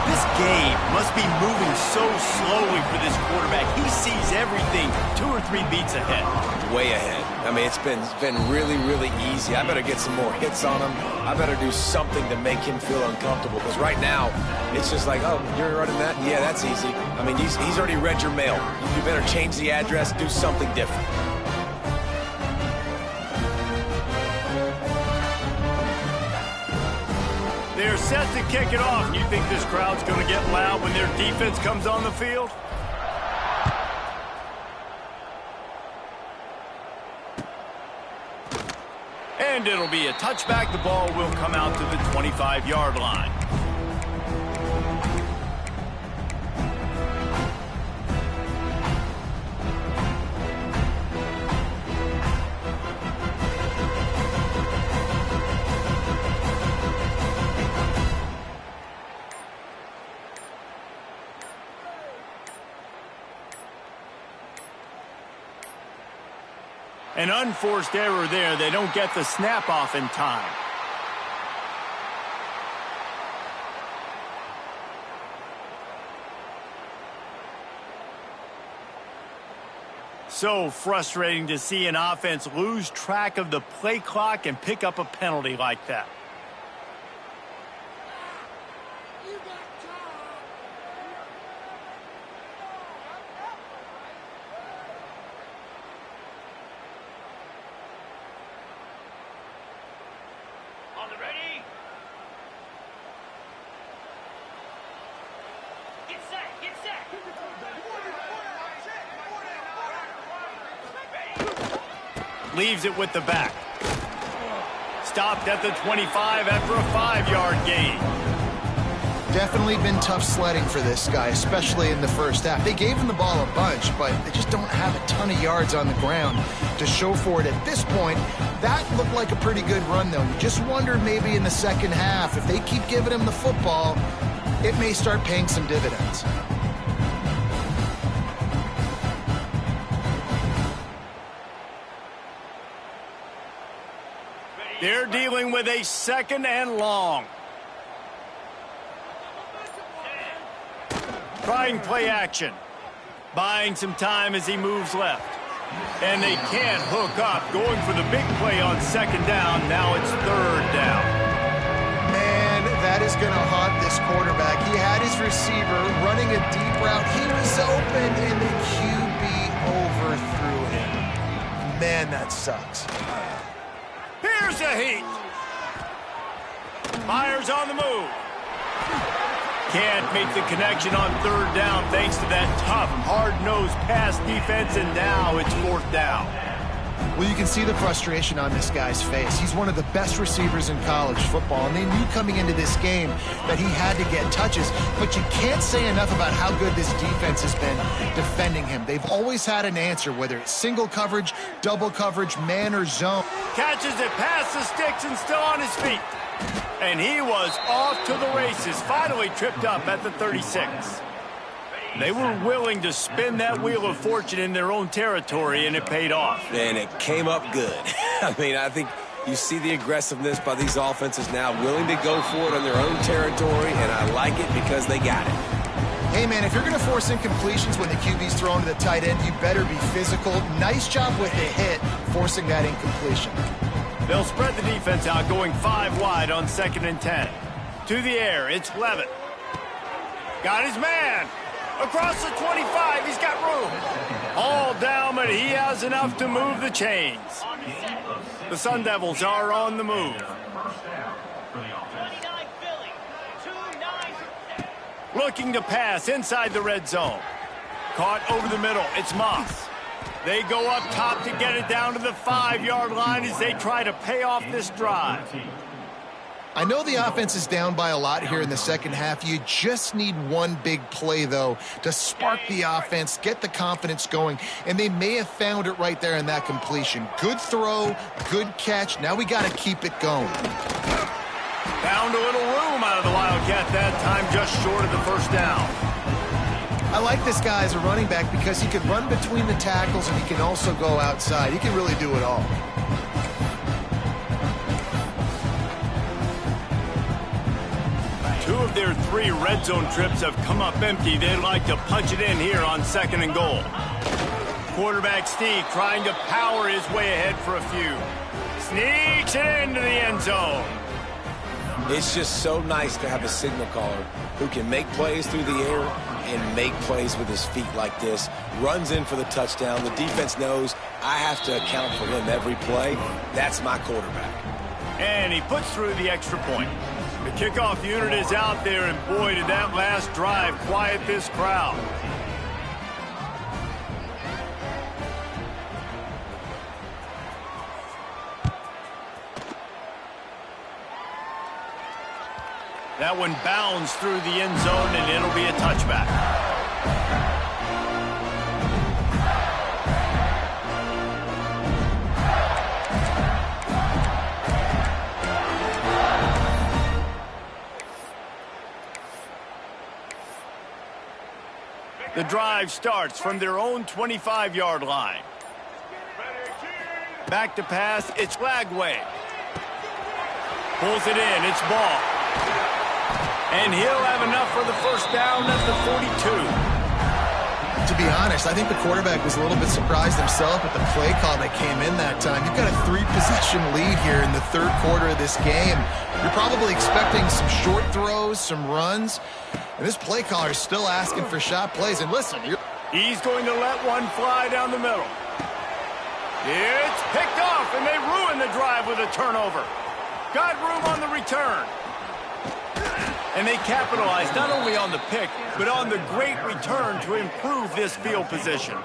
This game must be moving so slowly for this quarterback. He sees everything 2 or 3 beats ahead. Way ahead. I mean, it's been really, really easy. I better get some more hits on him. I better do something to make him feel uncomfortable. Because right now, it's just like, oh, you're running that? Yeah, that's easy. I mean, he's already read your mail. You better change the address, do something different. They're set to kick it off. You think this crowd's going to get loud when their defense comes on the field? And it'll be a touchback. The ball will come out to the 25-yard line. An unforced error there. They don't get the snap off in time. So frustrating to see an offense lose track of the play clock and pick up a penalty like that. Leaves it with the back. Stopped at the 25 after a 5-yard gain. Definitely been tough sledding for this guy, especially in the first half. They gave him the ball a bunch, but they just don't have a ton of yards on the ground to show for it at this point. That looked like a pretty good run, though. You just wonder maybe in the second half, if they keep giving him the football, it may start paying some dividends. They're dealing with a 2nd and long. Trying play action. Buying some time as he moves left. And they can't hook up. Going for the big play on 2nd down. Now it's 3rd down. Man, that is going to haunt this quarterback. He had his receiver running a deep route. He was open, and the QB overthrew him. Man, that sucks. Here's a heat. Myers on the move. Can't make the connection on 3rd down thanks to that tough, hard-nosed pass defense, and now it's 4th down. Well, you can see the frustration on this guy's face. He's one of the best receivers in college football, and they knew coming into this game that he had to get touches, but you can't say enough about how good this defense has been defending him. They've always had an answer, whether it's single coverage, double coverage, man or zone. Catches it past the sticks and still on his feet. And he was off to the races, finally tripped up at the 36. They were willing to spin that wheel of fortune in their own territory, and it paid off. And it came up good. I mean, I think you see the aggressiveness by these offenses now, willing to go for it on their own territory, and I like it because they got it. Hey, man, if you're going to force incompletions when the QB's thrown to the tight end, you better be physical. Nice job with the hit, forcing that incompletion. They'll spread the defense out, going 5 wide on 2nd and 10. To the air, it's Levitt. Got his man. Across the 25, he's got room. All down, but he has enough to move the chains. The Sun Devils are on the move. Looking to pass inside the red zone. Caught over the middle, it's Moss. They go up top to get it down to the 5-yard line as they try to pay off this drive. I know the offense is down by a lot here in the second half. You just need one big play, though, to spark the offense, get the confidence going, and they may have found it right there in that completion. Good throw, good catch. Now we got to keep it going. Found a little room out of the Wildcat that time, just short of the first down. I like this guy as a running back because he can run between the tackles and he can also go outside. He can really do it all. Two of their 3 red zone trips have come up empty. They'd like to punch it in here on 2nd and goal. Quarterback Steve trying to power his way ahead for a few. Sneaks it into the end zone. It's just so nice to have a signal caller who can make plays through the air and make plays with his feet like this. Runs in for the touchdown. The defense knows I have to account for him every play. That's my quarterback. And he puts through the extra point. The kickoff unit is out there, and boy, did that last drive quiet this crowd. That one bounds through the end zone, and it'll be a touchback. The drive starts from their own 25-yard line. Back to pass, it's Lagway. Pulls it in, it's ball. And he'll have enough for the first down at the 42. To be honest, I think the quarterback was a little bit surprised himself at the play call that came in that time. You've got a 3-possession lead here in the 3rd quarter of this game. You're probably expecting some short throws, some runs. And this play caller is still asking for shot plays. And listen, he's going to let one fly down the middle. It's picked off, and they ruin the drive with a turnover. Got room on the return. And they capitalized not only on the pick, but on the great return to improve this field position.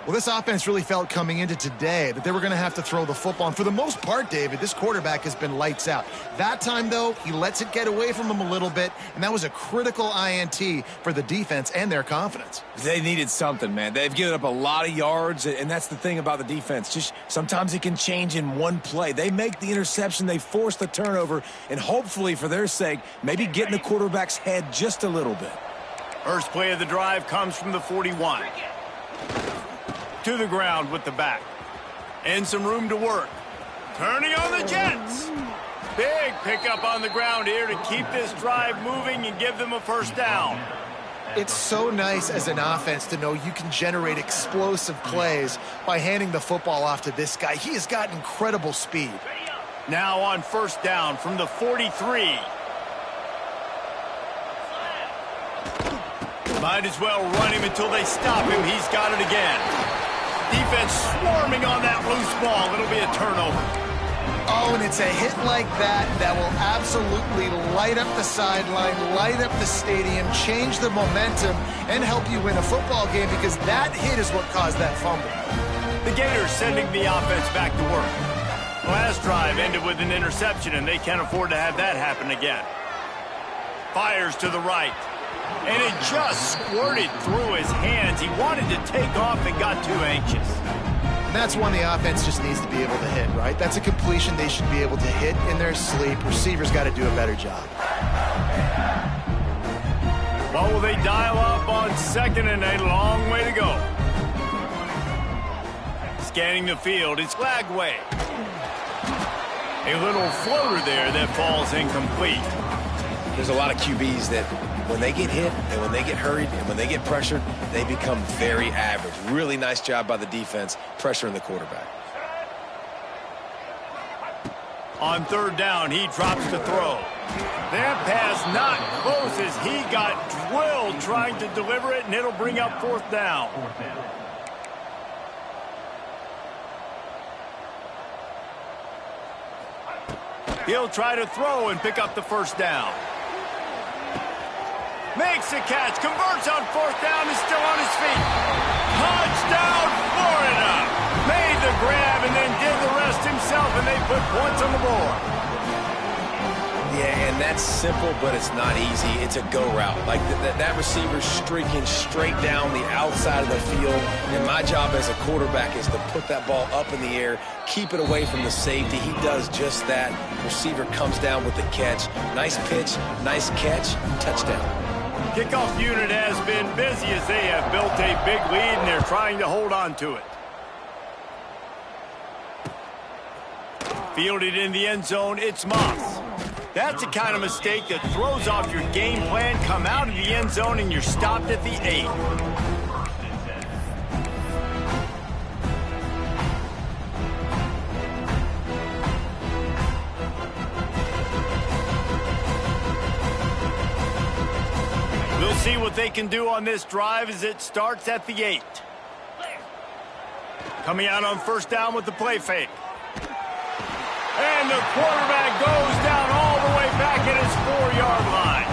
Well, this offense really felt coming into today that they were going to have to throw the football. And for the most part, David, this quarterback has been lights out. That time, though, he lets it get away from him a little bit, and that was a critical INT for the defense and their confidence. They needed something, man. They've given up a lot of yards, and that's the thing about the defense. Just sometimes it can change in one play. They make the interception, they force the turnover, and hopefully, for their sake, maybe get in the quarterback's head just a little bit. First play of the drive comes from the 41. To the ground with the back. And some room to work. Turning on the Jets. Big pickup on the ground here to keep this drive moving and give them a first down. It's so nice as an offense to know you can generate explosive plays by handing the football off to this guy. He has got incredible speed. Now on first down from the 43. Might as well run him until they stop him. He's got it again. Defense swarming on that loose ball. It'll be a turnover. Oh, and it's a hit like that that will absolutely light up the sideline, light up the stadium, change the momentum, and help you win a football game because that hit is what caused that fumble. The Gators sending the offense back to work. The last drive ended with an interception, and they can't afford to have that happen again. Fires to the right. And it just squirted through his hands. He wanted to take off and got too anxious. And that's one the offense just needs to be able to hit, right? That's a completion they should be able to hit in their sleep. Receivers got to do a better job. Well, will they dial up on 2nd and a long way to go? Scanning the field, it's Lagway. A little floater there that falls incomplete. There's a lot of QBs that when they get hit and when they get hurried and when they get pressured, they become very average. Really nice job by the defense pressuring the quarterback. On third down, he drops to throw. That pass not close as he got drilled trying to deliver it, and it'll bring up fourth down. He'll try to throw and pick up the first down. Makes a catch, converts on fourth down, is still on his feet. Touchdown, Florida! Made the grab and then did the rest himself, and they put points on the board. Yeah, and that's simple, but it's not easy. It's a go route. Like that receiver's streaking straight down the outside of the field, and my job as a quarterback is to put that ball up in the air, keep it away from the safety. He does just that. Receiver comes down with the catch. Nice pitch, nice catch, touchdown. Kickoff unit has been busy as they have built a big lead, and they're trying to hold on to it. Fielded in the end zone, it's Moss. That's the kind of mistake that throws off your game plan. Come out of the end zone and you're stopped at the 8. We'll see what they can do on this drive as it starts at the 8. Coming out on first down with the play fake. And the quarterback goes down all the way back at his 4-yard line.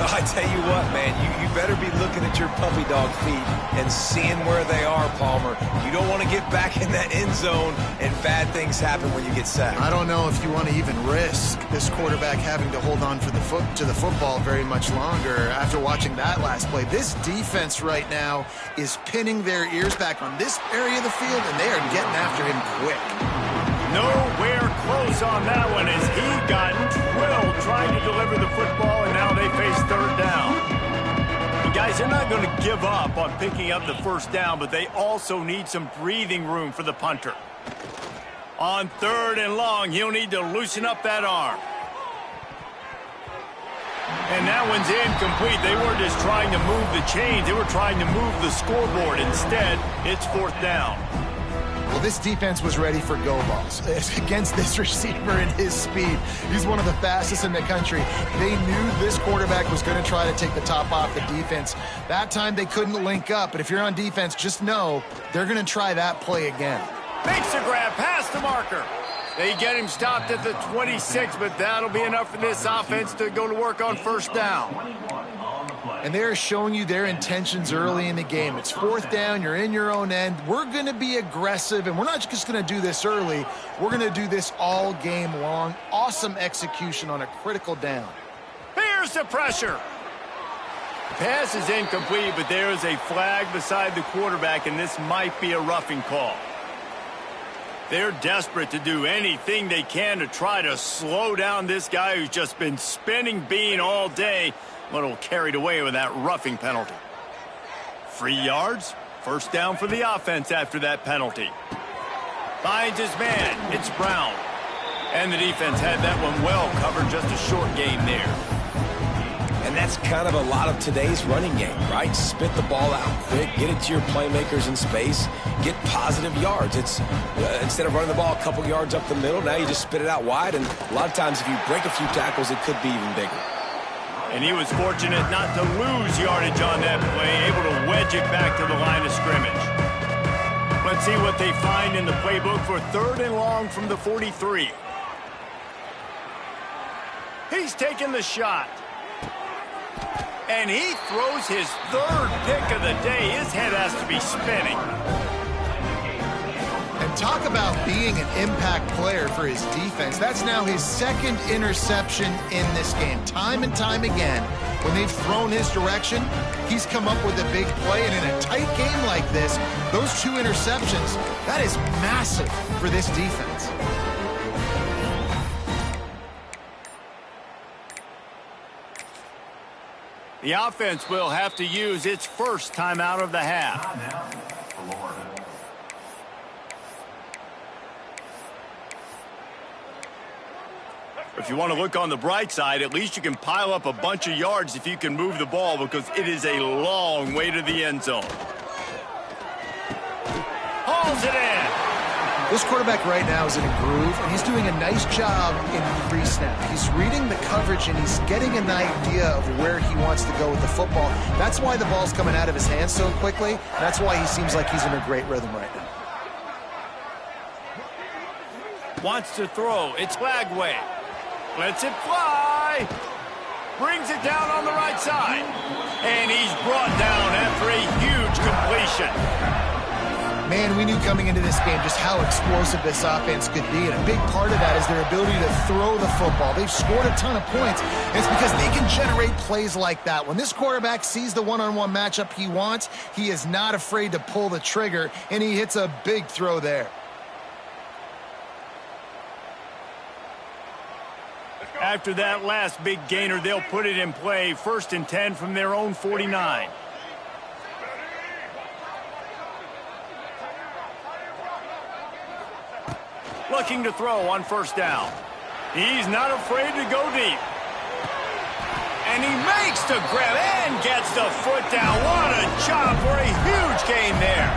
I tell you what, man, you better be looking at your puppy dog feet and seeing where they are, Palmer. You don't want to get back in that end zone and bad things happen when you get sacked. I don't know if you want to even risk this quarterback having to hold on to the football very much longer after watching that last play. This defense right now is pinning their ears back on this area of the field, and they are getting after him quick. Nowhere close on that one as he got drilled trying to deliver the football, and now they face third down. And guys, they're not going to give up on picking up the first down, but they also need some breathing room for the punter. On third and long, he'll need to loosen up that arm. And that one's incomplete. They weren't just trying to move the chains. They were trying to move the scoreboard. Instead, it's fourth down. Well, this defense was ready for go balls against this receiver and his speed. He's one of the fastest in the country. They knew this quarterback was going to try to take the top off the defense. That time they couldn't link up, but if you're on defense, just know they're going to try that play again. Makes a grab past the marker. They get him stopped at the 26, but that'll be enough for this offense to go to work on first down. And they're showing you their intentions early in the game. It's fourth down, you're in your own end. We're going to be aggressive, and we're not just going to do this early. We're going to do this all game long. Awesome execution on a critical down. Here's the pressure. Pass is incomplete, but there is a flag beside the quarterback, and this might be a roughing call. They're desperate to do anything they can to try to slow down this guy who's just been spinning bean all day. A little carried away with that roughing penalty. 3 yards, first down for the offense after that penalty. Finds his man, it's Brown. And the defense had that one well covered, just a short game there. And that's kind of a lot of today's running game, right? Spit the ball out quick, get it to your playmakers in space, get positive yards. It's instead of running the ball a couple yards up the middle, now you just spit it out wide, and a lot of times if you break a few tackles, it could be even bigger. And he was fortunate not to lose yardage on that play, able to wedge it back to the line of scrimmage. Let's see what they find in the playbook for third and long from the 43. He's taking the shot. And he throws his third pick of the day. His head has to be spinning. And talk about being an impact player for his defense. That's now his second interception in this game. Time and time again, when they've thrown his direction, he's come up with a big play. And in a tight game like this, those 2 interceptions, that is massive for this defense. The offense will have to use its first timeout of the half. If you want to look on the bright side, at least you can pile up a bunch of yards if you can move the ball, because it is a long way to the end zone. Hauls it in. This quarterback right now is in a groove, and he's doing a nice job in pre-snap. He's reading the coverage, and he's getting an idea of where he wants to go with the football. That's why the ball's coming out of his hands so quickly. That's why he seems like he's in a great rhythm right now. Wants to throw. It's Lagway. Lets it fly. Brings it down on the right side. And he's brought down after a huge completion. Man, we knew coming into this game just how explosive this offense could be, and a big part of that is their ability to throw the football. They've scored a ton of points, and it's because they can generate plays like that. When this quarterback sees the one-on-one matchup he wants, he is not afraid to pull the trigger, and he hits a big throw there. After that last big gainer, they'll put it in play. 1st and 10 from their own 49. Looking to throw on 1st down. He's not afraid to go deep. And he makes the grab and gets the foot down. What a job for a huge gain there.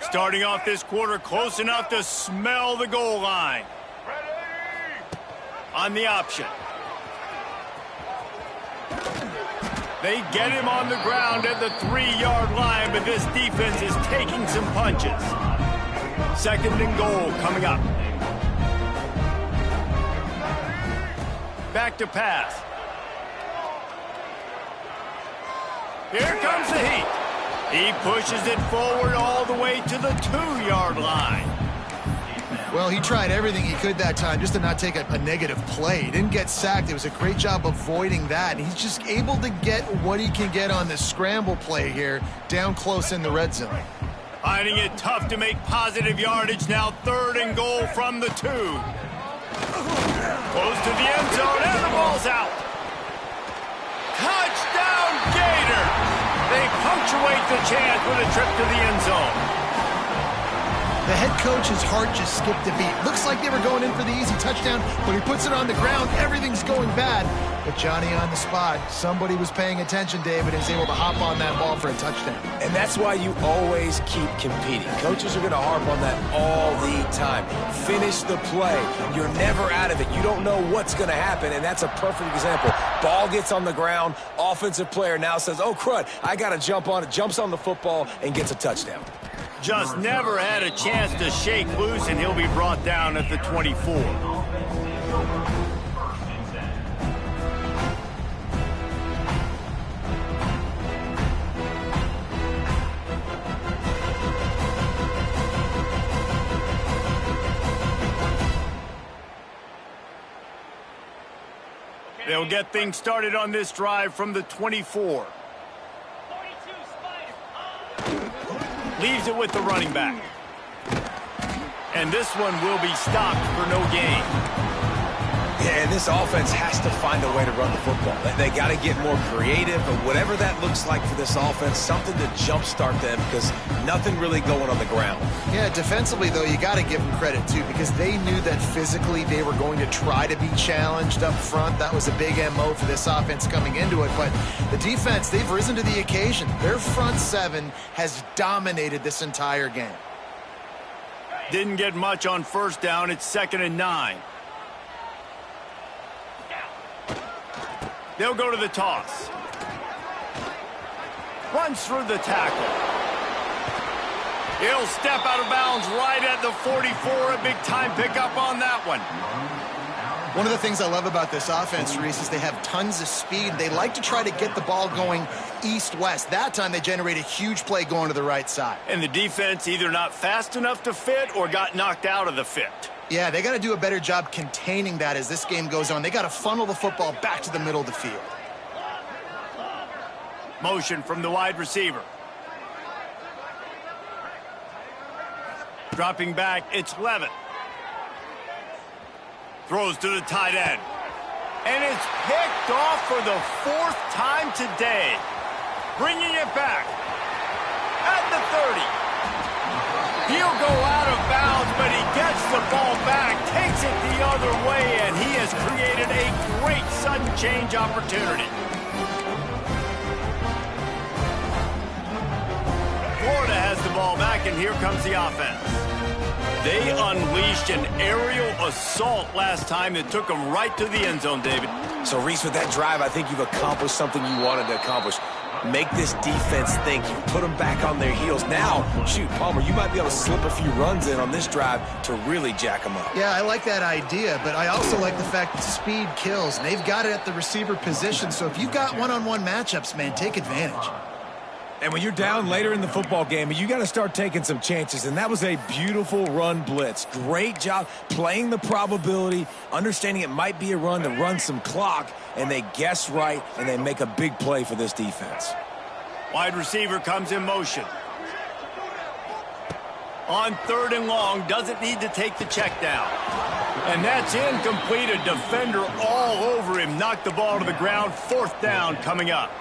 Starting off this quarter close enough to smell the goal line. On the option. They get him on the ground at the 3-yard line, but this defense is taking some punches. 2nd and goal coming up. Back to pass. Here comes the heat. He pushes it forward all the way to the 2-yard line. Well, he tried everything he could that time just to not take a negative play. He didn't get sacked. It was a great job avoiding that. And he's just able to get what he can get on the scramble play here down close in the red zone. Finding it tough to make positive yardage now. 3rd and goal from the 2. Close to the end zone, and the ball's out. Touchdown, Gator! They punctuate the chance with a trip to the end zone. The head coach's heart just skipped a beat. Looks like they were going in for the easy touchdown. When he puts it on the ground, everything's going bad. But Johnny on the spot, somebody was paying attention, David, and is able to hop on that ball for a touchdown. And that's why you always keep competing. Coaches are going to harp on that all the time. Finish the play. You're never out of it. You don't know what's going to happen, and that's a perfect example. Ball gets on the ground. Offensive player now says, oh, crud, I got to jump on it. Jumps on the football and gets a touchdown. Just never had a chance to shake loose, and he'll be brought down at the 24. They'll get things started on this drive from the 24. Leaves it with the running back. And this one will be stopped for no gain. Yeah, and this offense has to find a way to run the football. They got to get more creative, but whatever that looks like for this offense, something to jumpstart them, because nothing really going on the ground. Yeah, defensively, though, you got to give them credit, too, because they knew that physically they were going to try to be challenged up front. That was a big MO for this offense coming into it, but the defense, they've risen to the occasion. Their front 7 has dominated this entire game. Didn't get much on 1st down. It's 2nd and 9. They'll go to the toss. Runs through the tackle. He'll step out of bounds right at the 44. A big-time pickup on that one. One of the things I love about this offense, Reese, is they have tons of speed. They like to try to get the ball going east-west. That time they generate a huge play going to the right side. And the defense either not fast enough to fit or got knocked out of the fit. Yeah, they got to do a better job containing that as this game goes on. They got to funnel the football back to the middle of the field. Motion from the wide receiver. Dropping back, it's Levitt. Throws to the tight end. And it's picked off for the 4th time today. Bringing it back at the 30. He'll go out of bounds, but he gets the ball back, takes it the other way, and he has created a great sudden change opportunity. Florida has the ball back, and here comes the offense. They unleashed an aerial assault last time that took them right to the end zone, David. So, Reese, with that drive, I think you've accomplished something you wanted to accomplish. Make this defense think. You put them back on their heels. Now, shoot, Palmer, you might be able to slip a few runs in on this drive to really jack them up. Yeah, I like that idea, but I also like the fact that speed kills, and they've got it at the receiver position. So if you've got one-on-one matchups, man, take advantage. And when you're down later in the football game, you got to start taking some chances. And that was a beautiful run blitz. Great job playing the probability, understanding it might be a run to run some clock, and they guess right, and they make a big play for this defense. Wide receiver comes in motion. On 3rd and long, doesn't need to take the check down. And that's incomplete. A defender all over him. Knocked the ball to the ground. 4th down coming up.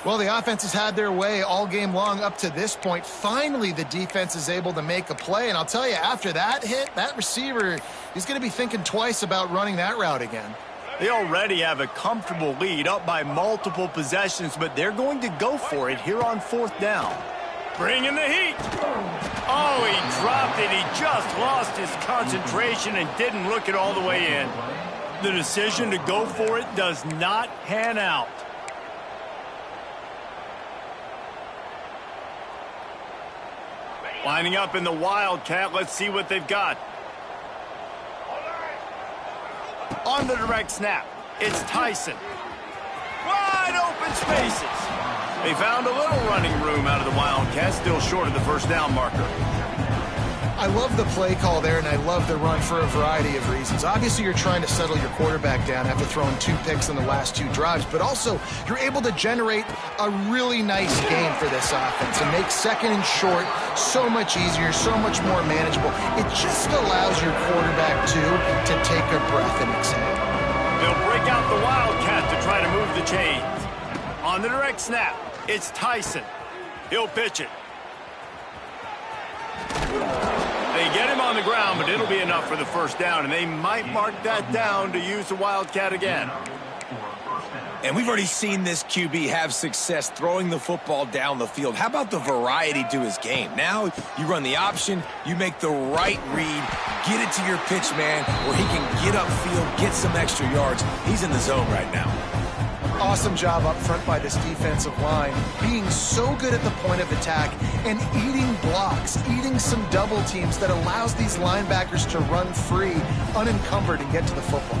Well, the offense has had their way all game long up to this point. Finally, the defense is able to make a play. And I'll tell you, after that hit, that receiver, he's going to be thinking twice about running that route again. They already have a comfortable lead, up by multiple possessions, but they're going to go for it here on 4th down. Bringing the heat. Oh, he dropped it. He just lost his concentration and didn't look it all the way in. The decision to go for it does not pan out. Lining up in the Wildcat. Let's see what they've got. On the direct snap, it's Tyson. Wide open spaces. They found a little running room out of the Wildcat, still short of the 1st down marker. I love the play call there, and I love the run for a variety of reasons. Obviously, you're trying to settle your quarterback down after throwing 2 picks in the last 2 drives, but also you're able to generate a really nice game for this offense and make 2nd and short so much easier, so much more manageable. It just allows your quarterback, too, to take a breath and exhale. They'll break out the Wildcat to try to move the chains. On the direct snap, it's Tyson. He'll pitch it. They get him on the ground, but it'll be enough for the 1st down, and they might mark that down to use the Wildcat again. And we've already seen this QB have success throwing the football down the field. How about the variety to his game? Now you run the option, you make the right read, get it to your pitch man where he can get upfield, get some extra yards. He's in the zone right now. Awesome job up front by this defensive line, being so good at the point of attack and eating blocks, eating some double teams that allows these linebackers to run free, unencumbered, and get to the football.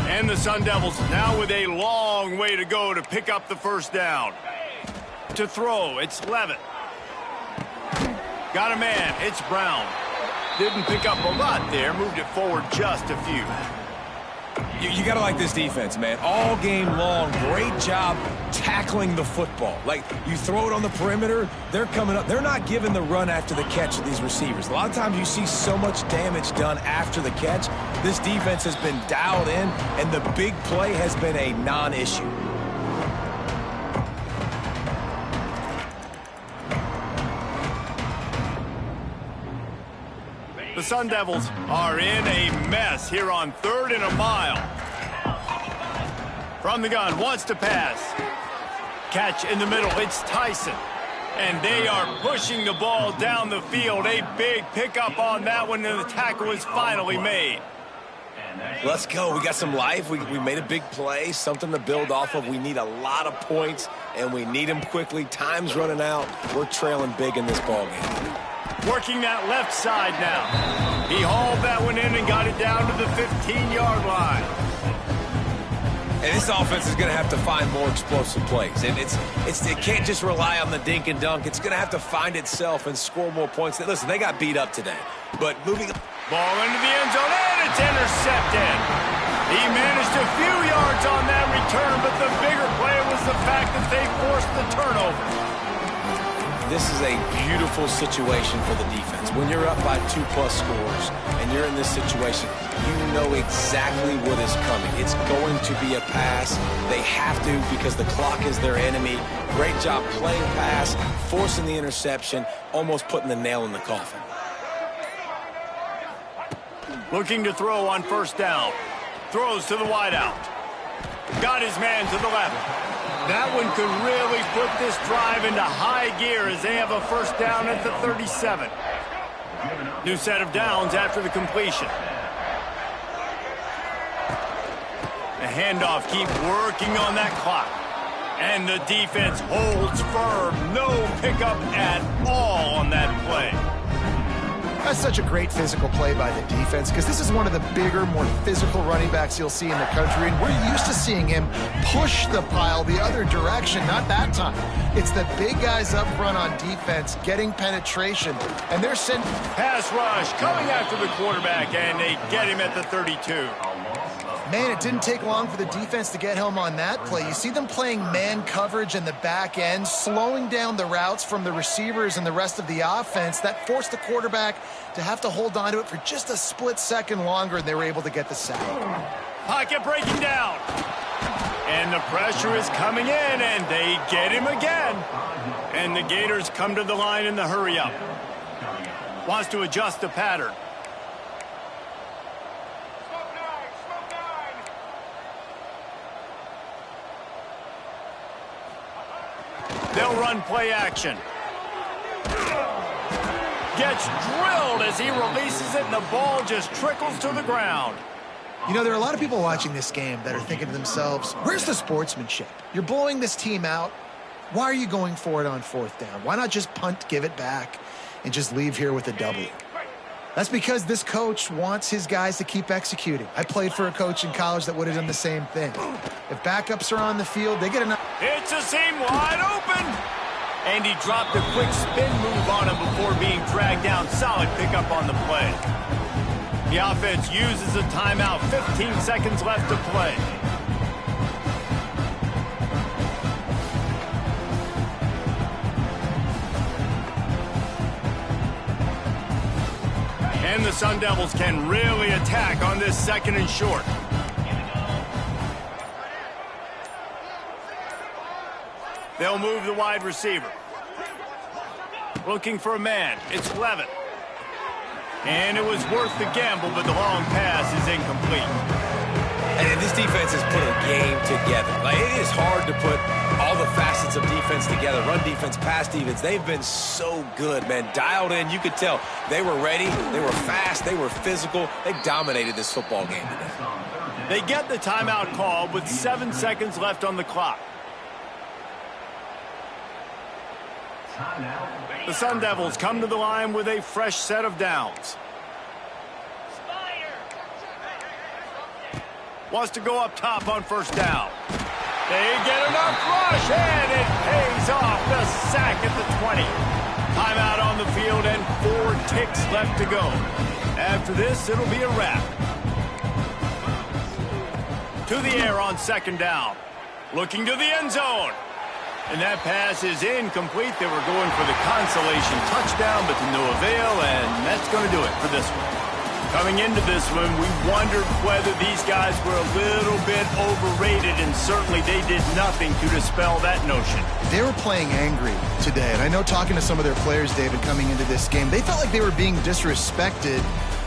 And the Sun Devils now with a long way to go to pick up the 1st down. To throw, it's Levitt. Got a man, it's Brown. Didn't pick up a lot there, moved it forward just a few. You got to like this defense, man. All game long, great job tackling the football. Like, you throw it on the perimeter, they're coming up. They're not giving the run after the catch to these receivers. A lot of times you see so much damage done after the catch. This defense has been dialed in, and the big play has been a non-issue. The Sun Devils are in a mess here on 3rd and a mile. From the gun, wants to pass. Catch in the middle, it's Tyson. And they are pushing the ball down the field. A big pickup on that one, and the tackle is finally made. Let's go. We got some life. We made a big play, something to build off of. We need a lot of points, and we need them quickly. Time's running out. We're trailing big in this ballgame. Working that left side now. He hauled that one in and got it down to the 15-yard line. And this offense is going to have to find more explosive plays. And it can't just rely on the dink and dunk. It's going to have to find itself and score more points. Listen, they got beat up today. But moving... Ball into the end zone, and it's intercepted. He managed a few yards on that return, but the bigger play was the fact that they forced the turnover. This is a beautiful situation for the defense. When you're up by 2+ scores and you're in this situation, you know exactly what is coming. It's going to be a pass. They have to because the clock is their enemy. Great job playing pass, forcing the interception, almost putting the nail in the coffin. Looking to throw on first down. Throws to the wideout. Got his man to the left. That one could really put this drive into high gear as they have a first down at the 37. New set of downs after the completion. The handoff keeps working on that clock. And the defense holds firm. No pickup at all on that play. That's such a great physical play by the defense because this is one of the bigger, more physical running backs you'll see in the country, and we're used to seeing him push the pile the other direction, not that time. It's the big guys up front on defense getting penetration, and they're sent. Pass rush coming after the quarterback, and they get him at the 32. Man, it didn't take long for the defense to get home on that play. You see them playing man coverage in the back end, slowing down the routes from the receivers and the rest of the offense. That forced the quarterback to have to hold on to it for just a split second longer, and they were able to get the sack. Pocket breaking down. And the pressure is coming in, and they get him again. And the Gators come to the line in the hurry-up. Wants to adjust the pattern. They'll run play action. Gets drilled as he releases it, and the ball just trickles to the ground. You know, there are a lot of people watching this game that are thinking to themselves, where's the sportsmanship? You're blowing this team out. Why are you going for it on fourth down? Why not just punt, give it back, and just leave here with a W? That's because this coach wants his guys to keep executing. I played for a coach in college that would have done the same thing. If backups are on the field, they get enough. It's a seam wide open. And he dropped a quick spin move on him before being dragged down. Solid pickup on the play. The offense uses a timeout. 15 seconds left to play. And the Sun Devils can really attack on this second and short. They'll move the wide receiver. Looking for a man. It's Levitt. And it was worth the gamble, but the long pass is incomplete. And this defense has put a game together. Like, it is hard to put all the facets of defense together. Run defense, pass defense. They've been so good, man. Dialed in. You could tell they were ready. They were fast. They were physical. They dominated this football game today. They get the timeout call with 7 seconds left on the clock. The Sun Devils come to the line with a fresh set of downs. Wants to go up top on first down. They get enough rush, and it pays off. The sack at the 20. Timeout on the field and 4 ticks left to go. After this, it'll be a wrap. To the air on second down. Looking to the end zone. And that pass is incomplete. They were going for the consolation touchdown, but to no avail, and that's going to do it for this one. Coming into this one, we wondered whether these guys were a little bit overrated, and certainly they did nothing to dispel that notion. They were playing angry today, and I know talking to some of their players, David, coming into this game, they felt like they were being disrespected.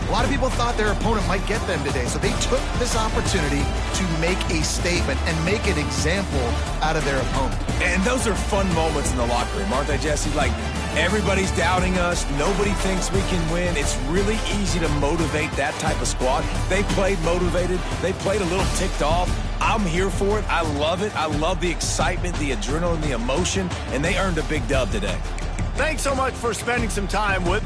A lot of people thought their opponent might get them today, so they took this opportunity to make a statement and make an example out of their opponent. And those are fun moments in the locker room, aren't they, Jesse? Like, everybody's doubting us. Nobody thinks we can win. It's really easy to motivate that type of squad. They played motivated. They played a little ticked off. I'm here for it. I love it. I love the excitement, the adrenaline, the emotion, and they earned a big dub today. Thanks so much for spending some time with